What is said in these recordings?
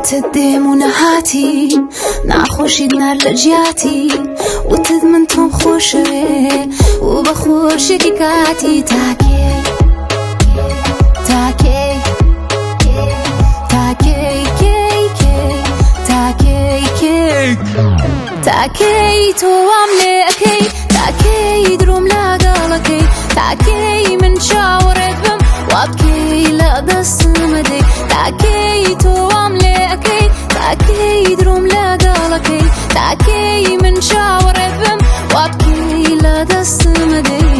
وتدم ونهاتي ناخوشي نار لجياتي وتدمنتم خوشوي وبخوشي كيكاتي تاكي تاكي تاكي كي كي تاكي كي تاكي تو عملكي تاكي دروم لا قالكي تاكي من شاورت بم وابكي لا دس مدي تاكي تو عملكي تاكي دروم لا قالكي تاكي من شاورت بم وابكي لا دس مدي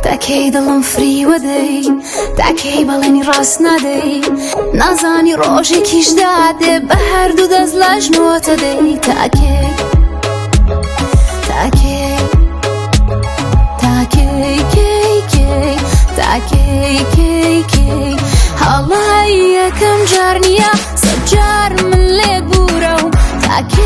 تاكي دلم فري ودي تاكي بالني راس نادي نازاني روجي كيش داده بهر دو دز لجنو تدي تاكي تاكي تاكي كي كي تاكي كي كي الله يا كم جارنيا سجار من لي بورو تاكي